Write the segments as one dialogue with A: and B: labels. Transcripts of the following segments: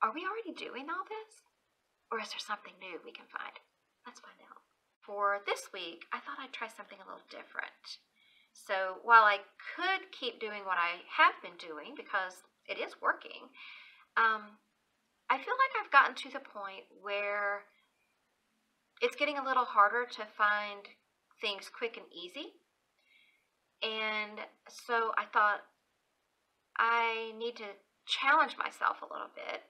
A: are we already doing all this? Or is there something new we can find? Let's find out. For this week, I thought I'd try something a little different. So while I could keep doing what I have been doing because it is working, I feel like I've gotten to the point where it's getting a little harder to find things quick and easy. And so I thought I need to challenge myself a little bit.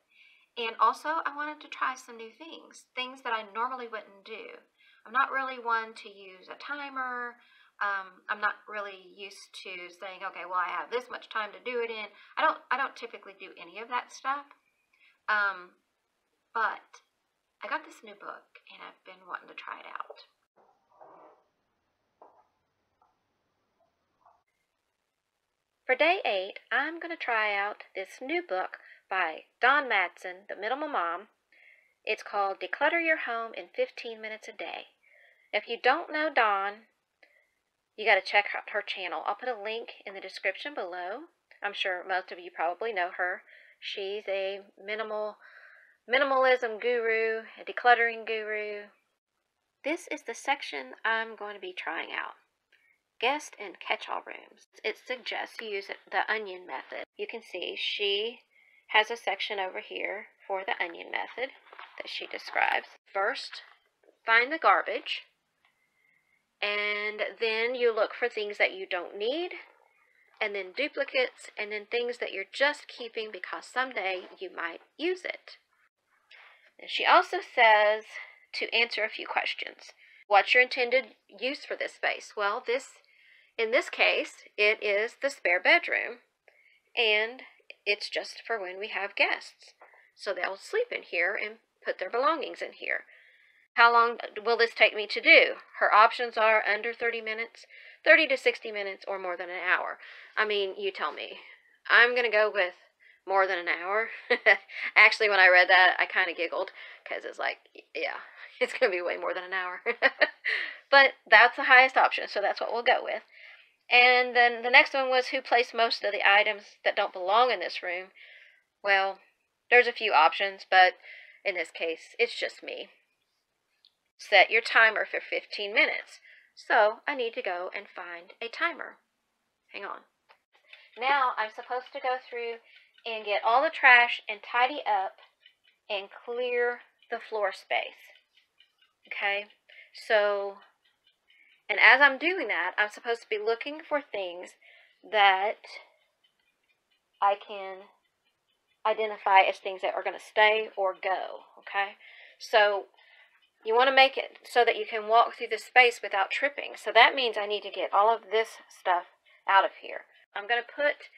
A: And also I wanted to try some new things that I normally wouldn't do. I'm not really one to use a timer. I'm not really used to saying, okay, well, I have this much time to do it in. I don't typically do any of that stuff. But I got this new book and I've been wanting to try it out. For day 8, I'm going to try out this new book by Dawn Madsen, the Minimal Mom. It's called Declutter Your Home in 15 Minutes a Day. If you don't know Dawn, you got to check out her channel. I'll put a link in the description below. I'm sure most of you probably know her. She's a minimalism guru, a decluttering guru. This is the section I'm going to be trying out. Guest and catch-all rooms. It suggests you use the onion method. You can see she has a section over here for the onion method that she describes. First, find the garbage, and then you look for things that you don't need, and then duplicates, and then things that you're just keeping because someday you might use it. And she also says to answer a few questions. What's your intended use for this space? Well, in this case, it is the spare bedroom, and it's just for when we have guests. So they'll sleep in here and put their belongings in here. How long will this take me to do? Her options are under 30 minutes, 30 to 60 minutes, or more than an hour. I mean, you tell me. I'm going to go with more than an hour. Actually, when I read that, I kind of giggled because it's like, yeah, it's going to be way more than an hour. But that's the highest option, so that's what we'll go with. And then the next one was who placed most of the items that don't belong in this room. Well, there's a few options, but in this case, it's just me. Set your timer for 15 minutes. So I need to go and find a timer. Hang on. Now I'm supposed to go through and get all the trash and tidy up and clear the floor space. Okay? So, and as I'm doing that, I'm supposed to be looking for things that I can identify as things that are going to stay or go. Okay? So you want to make it so that you can walk through the space without tripping. So that means I need to get all of this stuff out of here. I'm going to put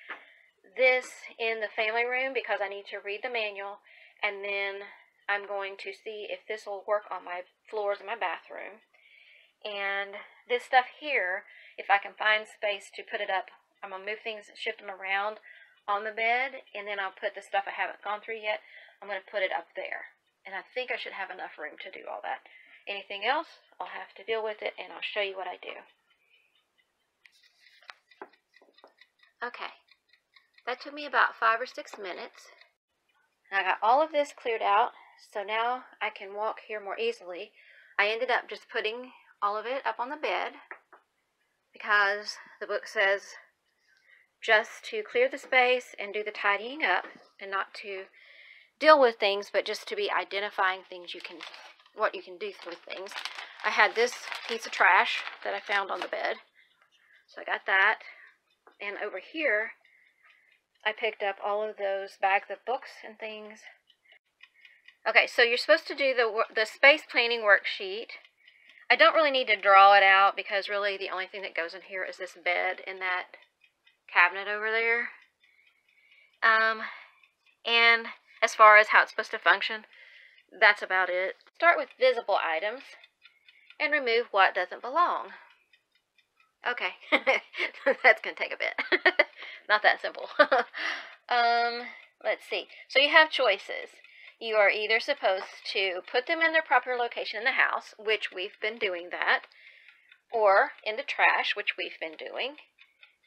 A: this in the family room because I need to read the manual, and then I'm going to see if this will work on my floors in my bathroom. And this stuff here, if I can find space to put it up, I'm going to move things, shift them around on the bed, and then I'll put the stuff I haven't gone through yet, I'm going to put it up there. And I think I should have enough room to do all that. Anything else, I'll have to deal with it, and I'll show you what I do. Okay, that took me about 5 or 6 minutes. And I got all of this cleared out, so now I can walk here more easily. I ended up just putting all of it up on the bed because the book says just to clear the space and do the tidying up, and not to deal with things, but just to be identifying things what you can do with things. I had this piece of trash that I found on the bed, so I got that. And over here, I picked up all of those bags of books and things. Okay, so you're supposed to do the space planning worksheet. I don't really need to draw it out because really the only thing that goes in here is this bed and that cabinet over there. And as far as how it's supposed to function, that's about it. Start with visible items and remove what doesn't belong. Okay, that's going to take a bit. Not that simple. Let's see. So you have choices. You are either supposed to put them in their proper location in the house, which we've been doing that, or in the trash, which we've been doing,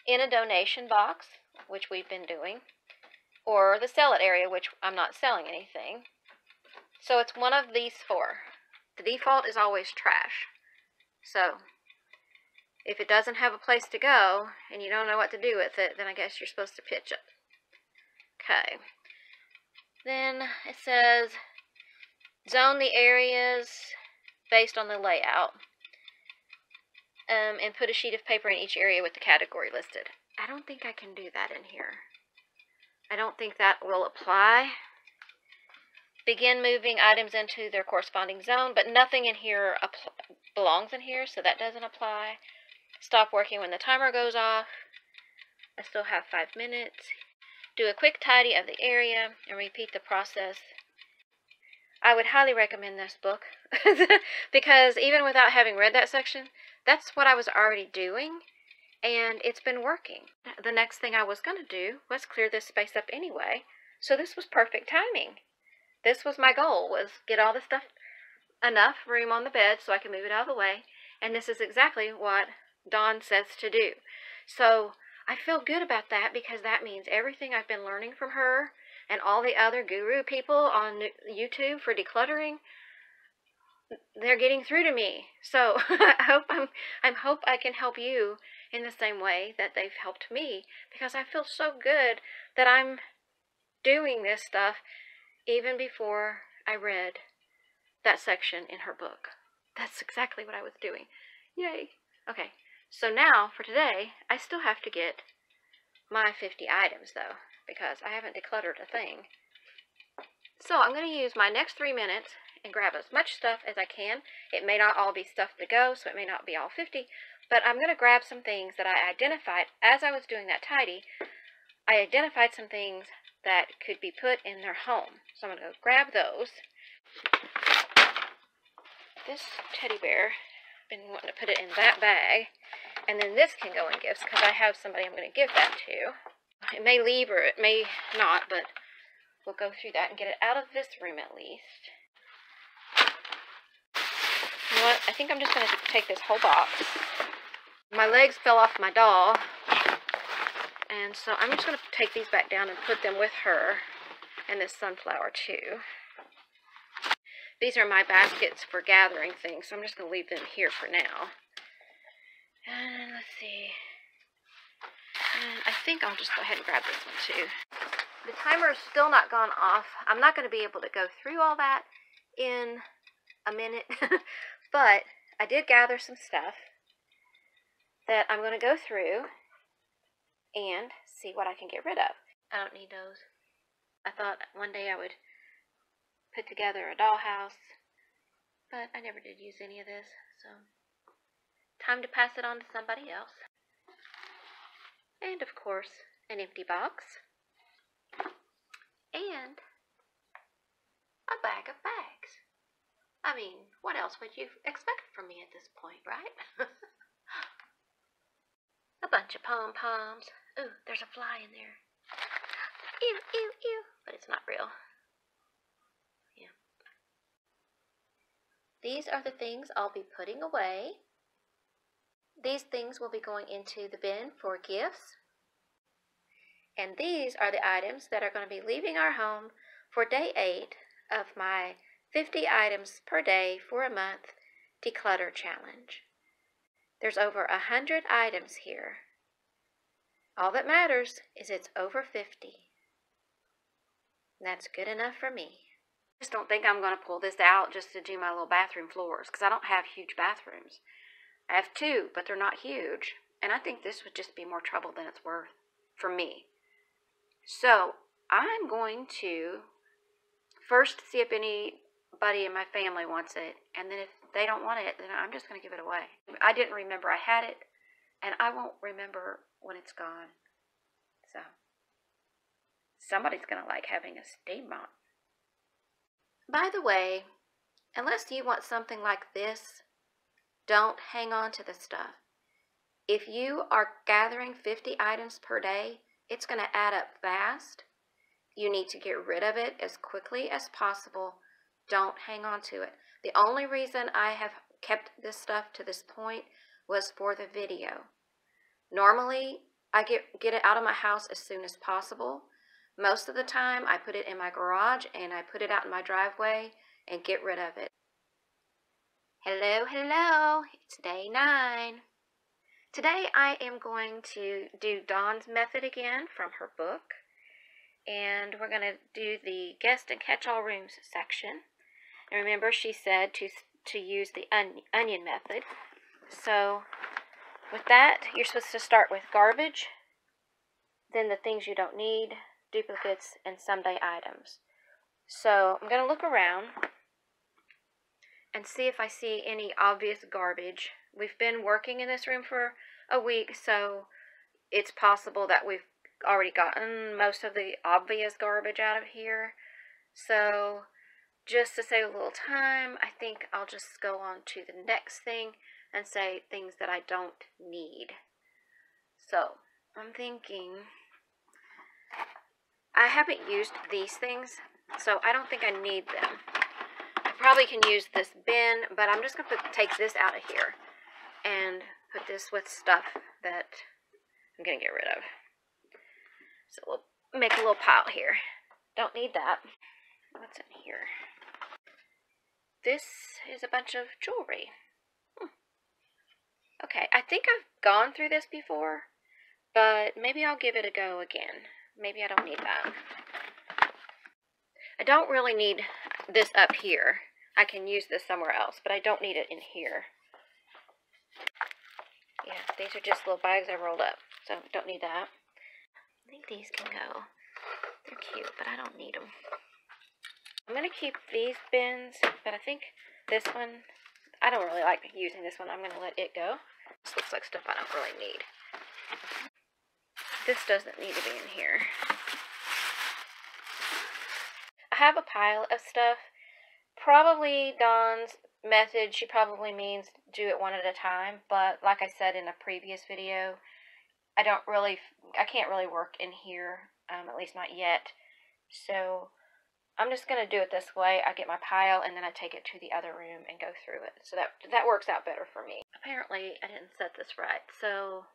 A: in a donation box, which we've been doing, or the sell it area, which I'm not selling anything. So it's one of these four. The default is always trash. So if it doesn't have a place to go and you don't know what to do with it, then I guess you're supposed to pitch it. Okay. Then it says zone the areas based on the layout. And put a sheet of paper in each area with the category listed. I don't think I can do that in here. I don't think that will apply. Begin moving items into their corresponding zone, but nothing in here belongs in here, so that doesn't apply. Stop working when the timer goes off. I still have 5 minutes. Do a quick tidy of the area and repeat the process. I would highly recommend this book because even without having read that section, that's what I was already doing, and it's been working. The next thing I was going to do was clear this space up anyway, so this was perfect timing. This was my goal, was get all the stuff, enough room on the bed so I can move it out of the way, and this is exactly what Dawn says to do. So I feel good about that because that means everything I've been learning from her and all the other guru people on YouTube for decluttering, they're getting through to me. So I hope I can help you in the same way that they've helped me, because I feel so good that I'm doing this stuff even before I read that section in her book. That's exactly what I was doing. Yay. Okay, so now for today, I still have to get my 50 items though, because I haven't decluttered a thing. So I'm going to use my next 3 minutes and grab as much stuff as I can. It may not all be stuff to go, so it may not be all 50, but I'm going to grab some things that I identified as I was doing that tidy. I identified some things that could be put in their home. So I'm going to go grab those. This teddy bear, I've been wanting to put it in that bag. And then this can go in gifts because I have somebody I'm going to give that to. It may leave or it may not, but we'll go through that and get it out of this room at least. You know what? I think I'm just going to take this whole box. My legs fell off my doll, and so I'm just going to take these back down and put them with her and this sunflower too. These are my baskets for gathering things, so I'm just going to leave them here for now. And let's see. And I think I'll just go ahead and grab this one too. The timer is still not gone off. I'm not going to be able to go through all that in a minute, but I did gather some stuff that I'm going to go through and see what I can get rid of. I don't need those. I thought one day I would put together a dollhouse, but I never did use any of this, so time to pass it on to somebody else. And of course, an empty box. And a bag of bags. I mean, what else would you expect from me at this point, right? A bunch of pom-poms. Ooh, there's a fly in there. Ew, ew, ew. But it's not real. Yeah. These are the things I'll be putting away. These things will be going into the bin for gifts. And these are the items that are going to be leaving our home for day 8 of my 50 items per day for a month declutter challenge. There's over 100 items here. All that matters is it's over 50. And that's good enough for me. I just don't think I'm going to pull this out just to do my little bathroom floors, because I don't have huge bathrooms. I have 2, but they're not huge. And I think this would just be more trouble than it's worth for me. So I'm going to first see if anybody in my family wants it, and then if they don't want it, then I'm just going to give it away. I didn't remember I had it, and I won't remember when it's gone. So somebody's going to like having a steam mop. By the way, unless you want something like this, don't hang on to the stuff. If you are gathering 50 items per day, it's going to add up fast. You need to get rid of it as quickly as possible. Don't hang on to it. The only reason I have kept this stuff to this point was for the video. Normally, I get it out of my house as soon as possible, Most of the time, I put it in my garage and I put it out in my driveway and get rid of it. Hello, hello, it's day 9. Today I am going to do Dawn's method again from her book. And we're going to do the guest and catch-all rooms section. And remember, she said to use the onion method. So with that, you're supposed to start with garbage, then the things you don't need, duplicates, and someday items. So I'm going to look around and see if I see any obvious garbage. We've been working in this room for a week, so it's possible that we've already gotten most of the obvious garbage out of here. So just to save a little time, I think I'll just go on to the next thing and say things that I don't need. So I'm thinking, I haven't used these things, so I don't think I need them. I probably can use this bin, but I'm just going to take this out of here and put this with stuff that I'm going to get rid of. So we'll make a little pile here. Don't need that. What's in here? This is a bunch of jewelry. Okay, I think I've gone through this before, but maybe I'll give it a go again. Maybe I don't need that. I don't really need this up here. I can use this somewhere else, but I don't need it in here. Yeah, these are just little bags I rolled up, so don't need that. I think these can go. They're cute, but I don't need them. I'm going to keep these bins, but I think this one, I don't really like using this one. I'm going to let it go. This looks like stuff I don't really need. This doesn't need to be in here. I have a pile of stuff. Probably Dawn's method, she probably means do it one at a time, but like I said in a previous video, I can't really work in here, at least not yet. So I'm just going to do it this way. I get my pile and then I take it to the other room and go through it. So that works out better for me. Apparently I didn't set this right, so,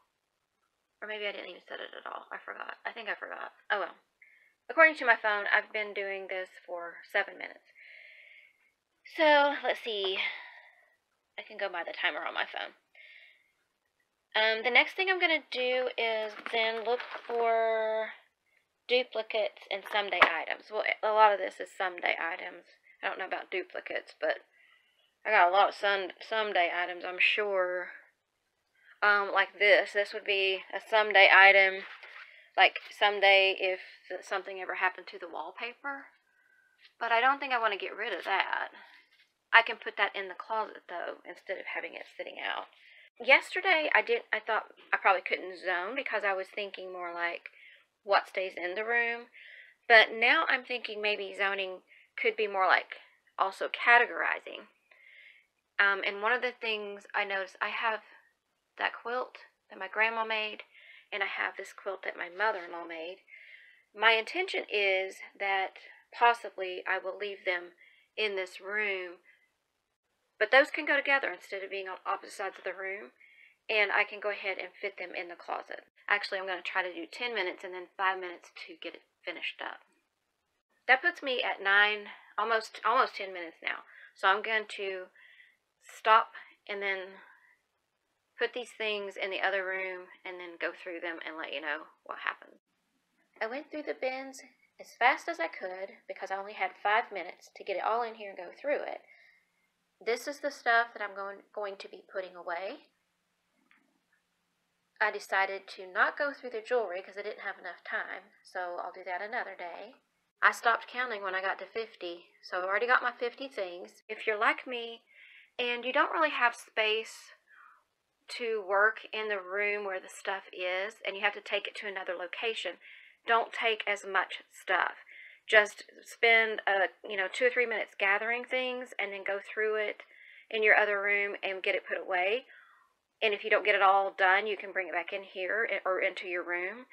A: or maybe I didn't even set it at all. I forgot. I think I forgot. Oh well. According to my phone, I've been doing this for 7 minutes. So let's see. I can go by the timer on my phone. The next thing I'm going to do is then look for duplicates and someday items. Well, a lot of this is someday items. I don't know about duplicates, but I got a lot of someday items, I'm sure. Like this. This would be a someday item. Like someday if something ever happened to the wallpaper. But I don't think I want to get rid of that. I can put that in the closet though, instead of having it sitting out. Yesterday I thought I probably couldn't zone because I was thinking more like what stays in the room. But now I'm thinking maybe zoning could be more like also categorizing. And one of the things I noticed, I have that quilt that my grandma made, and I have this quilt that my mother-in-law made. My intention is that possibly I will leave them in this room, but those can go together instead of being on opposite sides of the room, and I can go ahead and fit them in the closet. Actually, I'm going to try to do 10 minutes and then 5 minutes to get it finished up. That puts me at 9, almost 10 minutes now. So I'm going to stop and then put these things in the other room and then go through them and let you know what happened. I went through the bins as fast as I could because I only had 5 minutes to get it all in here and go through it. This is the stuff that I'm going to be putting away. I decided to not go through the jewelry because I didn't have enough time, so I'll do that another day. I stopped counting when I got to 50, so I've already got my 50 things. If you're like me and you don't really have space to work in the room where the stuff is and you have to take it to another location, don't take as much stuff. Just spend 2 or 3 minutes gathering things and then go through it in your other room and get it put away. And if you don't get it all done, you can bring it back in here or into your room.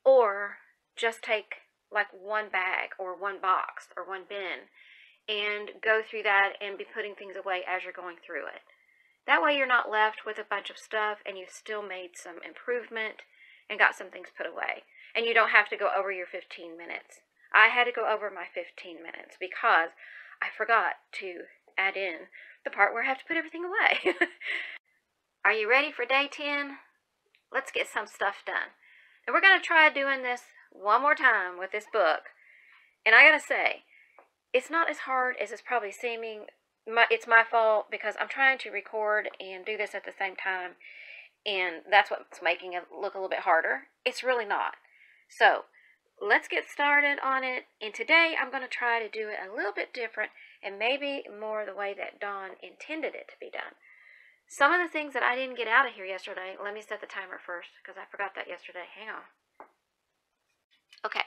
A: Or just take like one bag or one box or one bin and go through that and be putting things away as you're going through it. That way you're not left with a bunch of stuff and you've still made some improvement and got some things put away. and you don't have to go over your 15 minutes. I had to go over my 15 minutes because I forgot to add in the part where I have to put everything away. Are you ready for day 10? Let's get some stuff done. And we're going to try doing this one more time with this book. And I got to say, it's not as hard as it's probably seeming. It's my fault because I'm trying to record and do this at the same time. And that's what's making it look a little bit harder. It's really not. So, let's get started on it. And today I'm going to try to do it a little bit different and maybe more the way that Dawn intended it to be done. Some of the things that I didn't get out of here yesterday, let me set the timer first because I forgot that yesterday. Hang on. Okay,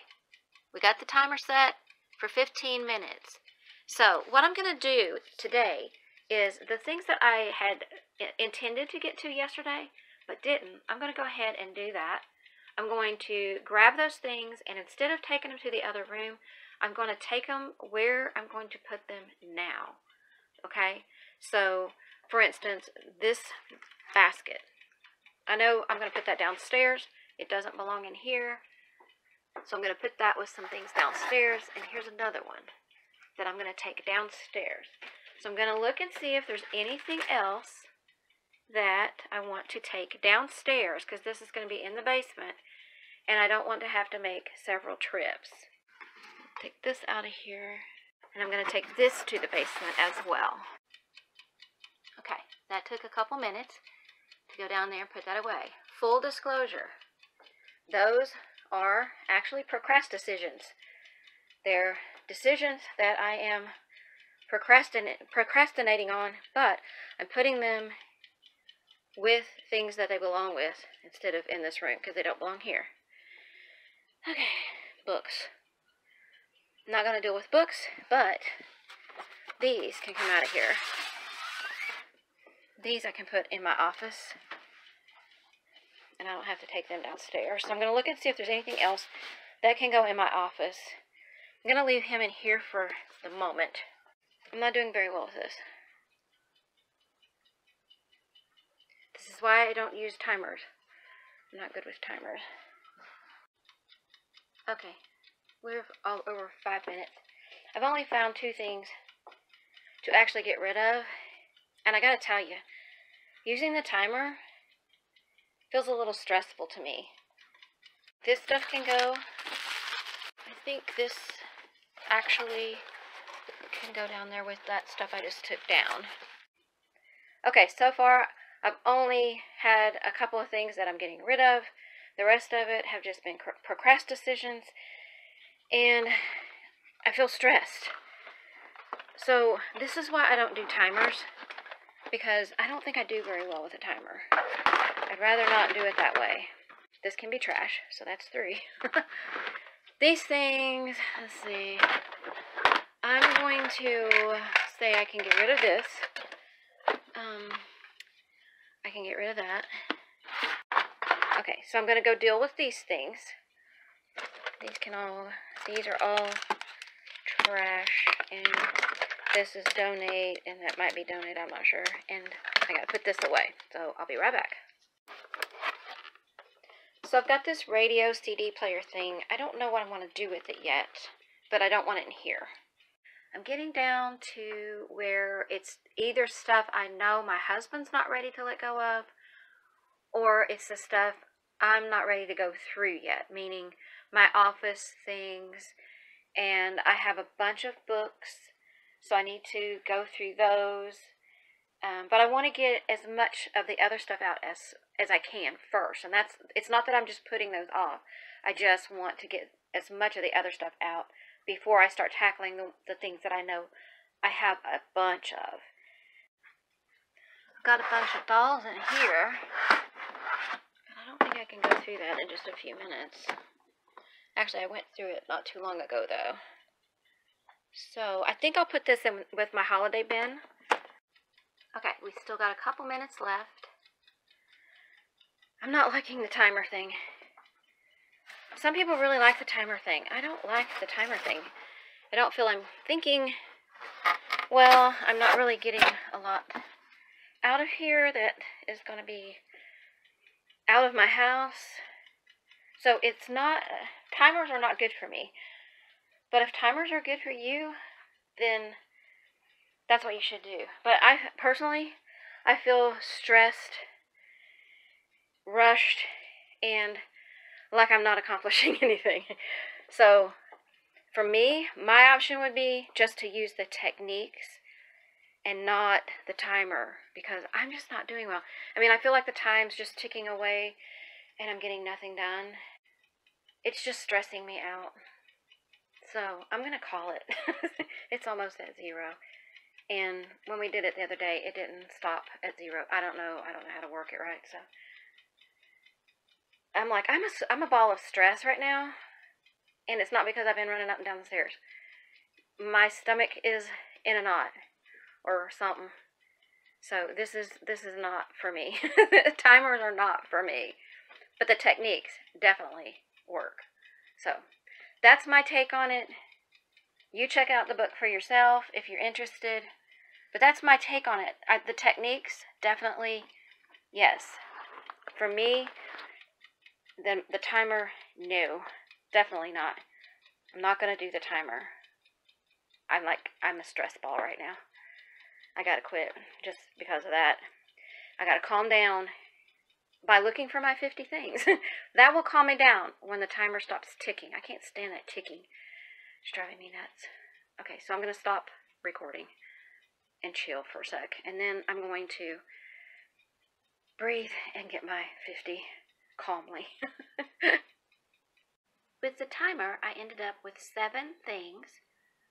A: we got the timer set for 15 minutes. So what I'm going to do today is the things that I had intended to get to yesterday but didn't, I'm going to go ahead and do that. I'm going to grab those things, and instead of taking them to the other room, I'm going to take them where I'm going to put them now. Okay? So, for instance, this basket. I know I'm going to put that downstairs. It doesn't belong in here. So I'm going to put that with some things downstairs. And here's another one that I'm going to take downstairs. So I'm going to look and see if there's anything else that I want to take downstairs, because this is going to be in the basement. And I don't want to have to make several trips. Take this out of here. And I'm going to take this to the basement as well. Okay, that took a couple minutes to go down there and put that away. Full disclosure, those are actually procrastinations. They're decisions that I am procrastinating on, but I'm putting them with things that they belong with instead of in this room because they don't belong here. Okay, books. I'm not going to deal with books, but these can come out of here. These I can put in my office, and I don't have to take them downstairs. So I'm going to look and see if there's anything else that can go in my office. I'm going to leave him in here for the moment. I'm not doing very well with this. This is why I don't use timers. I'm not good with timers. Okay, we're all over 5 minutes. I've only found 2 things to actually get rid of. And I gotta tell you, using the timer feels a little stressful to me. This stuff can go. I think this actually can go down there with that stuff I just took down. Okay, so far I've only had a couple of things that I'm getting rid of. The rest of it have just been procrastinations, and I feel stressed. So this is why I don't do timers, because I don't think I do very well with a timer. I'd rather not do it that way. This can be trash, so that's 3. These things, let's see. I'm going to say I can get rid of this. I can get rid of that. Okay, so I'm going to go deal with these things. These are all trash, and this is donate, and that might be donate, I'm not sure. And I gotta put this away, so I'll be right back. So I've got this radio CD player thing. I don't know what I want to do with it yet, but I don't want it in here. I'm getting down to where it's either stuff I know my husband's not ready to let go of, or it's the stuff I'm not ready to go through yet, meaning my office things, and I have a bunch of books, so I need to go through those, but I want to get as much of the other stuff out as I can first, and it's not that I'm just putting those off. I just want to get as much of the other stuff out before I start tackling the things that I know I have a bunch of. I've got a bunch of dolls in here. I don't think I can go through that in just a few minutes. Actually, I went through it not too long ago, though. So, I think I'll put this in with my holiday bin. Okay, we still got a couple minutes left. I'm not liking the timer thing. Some people really like the timer thing. I don't like the timer thing. I don't feel I'm thinking, well, I'm not really getting a lot out of here that is going to be out of my house. So it's not, timers are not good for me. But if timers are good for you, then that's what you should do. But I feel stressed, rushed, and like I'm not accomplishing anything. So for me, my option would be just to use the techniques and not the timer, because I'm just not doing well. I mean, I feel like the time's just ticking away and I'm getting nothing done. It's just stressing me out. So I'm going to call it. It's almost at 0. And when we did it the other day, it didn't stop at 0. I don't know how to work it right. So I'm like, I'm a ball of stress right now. And it's not because I've been running up and down the stairs. My stomach is in a knot or something. So this is not for me. Timers are not for me. But the techniques definitely work. So that's my take on it. You check out the book for yourself if you're interested. But that's my take on it. The techniques, definitely, yes. For me, the timer, no. Definitely not. I'm not going to do the timer. I'm a stress ball right now. I got to quit just because of that. I got to calm down by looking for my 50 things. That will calm me down when the timer stops ticking. I can't stand that ticking. It's driving me nuts. Okay, so I'm going to stop recording and chill for a sec. And then I'm going to breathe and get my 50 calmly. With the timer, I ended up with 7 things.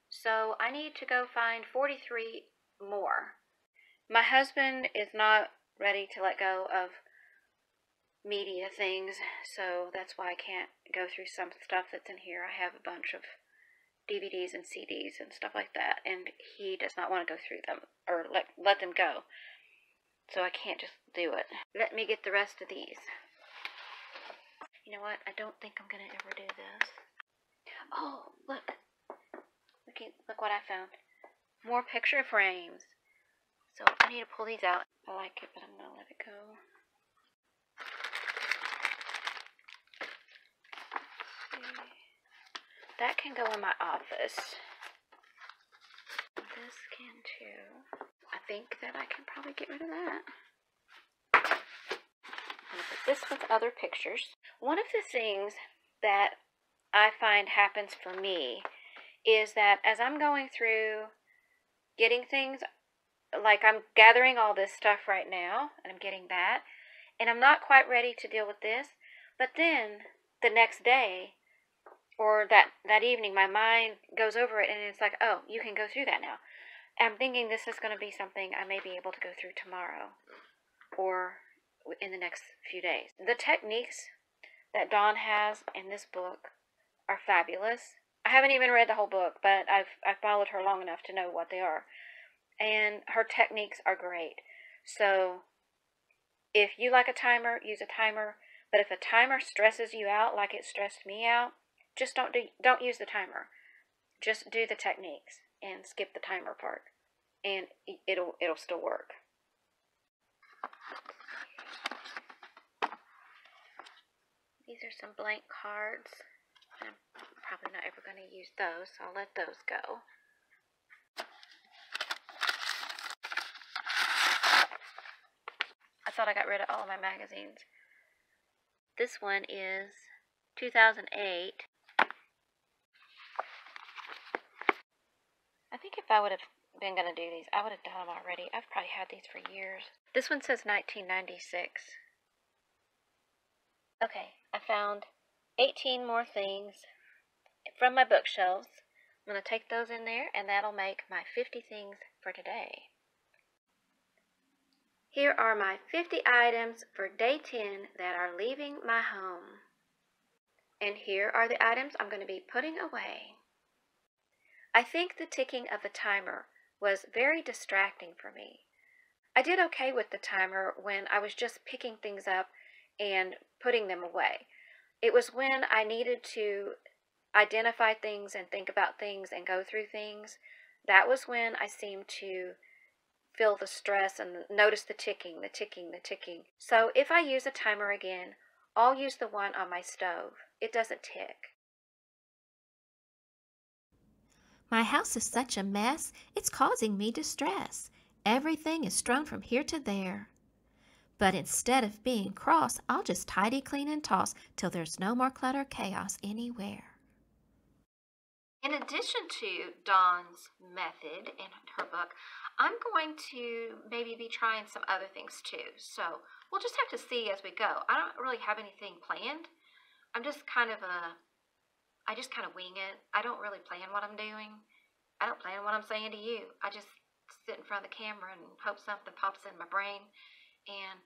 A: So I need to go find 43 more. My husband is not ready to let go of media things, so that's why I can't go through some stuff that's in here. I have a bunch of DVDs and CDs and stuff like that, and he does not want to go through them or let them go. So I can't just do it. Let me get the rest of these. You know what? I don't think I'm going to ever do this. Oh, look. Look what I found. More picture frames. So I need to pull these out. I like it, but I'm going to let it go. That can go in my office. This can too. I think that I can probably get rid of that. I'm going to put this with other pictures. One of the things that I find happens for me is that as I'm going through getting things, like I'm gathering all this stuff right now, and I'm getting that, and I'm not quite ready to deal with this, but then the next day, or that evening, my mind goes over it, and it's like, oh, you can go through that now. And I'm thinking this is going to be something I may be able to go through tomorrow, or in the next few days. The techniques that Dawn has in this book are fabulous. I haven't even read the whole book, but I've followed her long enough to know what they are. And her techniques are great. So if you like a timer, use a timer. But if a timer stresses you out like it stressed me out, just don't use the timer. Just do the techniques and skip the timer part, and it'll still work. These are some blank cards. I'm probably not ever going to use those, so I'll let those go. I thought I got rid of all of my magazines. This one is 2008. I think if I would have been going to do these, I would have done them already. I've probably had these for years. This one says 1996. Okay, I found 18 more things from my bookshelves. I'm going to take those in there, and that'll make my 50 things for today. Here are my 50 items for day 10 that are leaving my home. And here are the items I'm going to be putting away. I think the ticking of the timer was very distracting for me. I did okay with the timer when I was just picking things up and putting them away. It was when I needed to identify things and think about things and go through things. That was when I seemed to feel the stress and notice the ticking. So if I use a timer again, I'll use the one on my stove. It doesn't tick.
B: My house is such a mess, it's causing me distress. Everything is strewn from here to there. But instead of being cross, I'll just tidy, clean, and toss till there's no more clutter chaos anywhere.
A: In addition to Dawn's method in her book, I'm going to maybe be trying some other things too. So we'll just have to see as we go. I don't really have anything planned. I'm just I just kind of wing it. I don't really plan what I'm doing. I don't plan what I'm saying to you. I just sit in front of the camera and hope something pops in my brain. And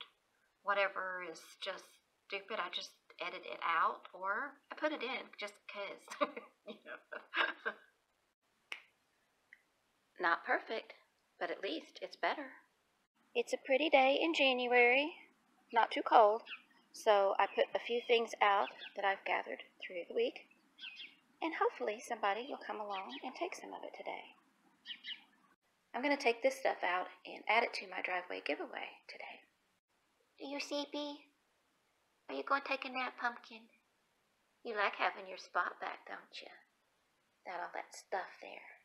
A: whatever is just stupid, I just edit it out or I put it in just because. you know. Not perfect, but at least it's better. It's a pretty day in January, not too cold, so I put a few things out that I've gathered through the week, and hopefully somebody will come along and take some of it today. I'm going to take this stuff out and add it to my driveway giveaway today. Are you sleepy? Are you going to take a nap, Pumpkin? You like having your spot back, don't you? Got all that stuff there.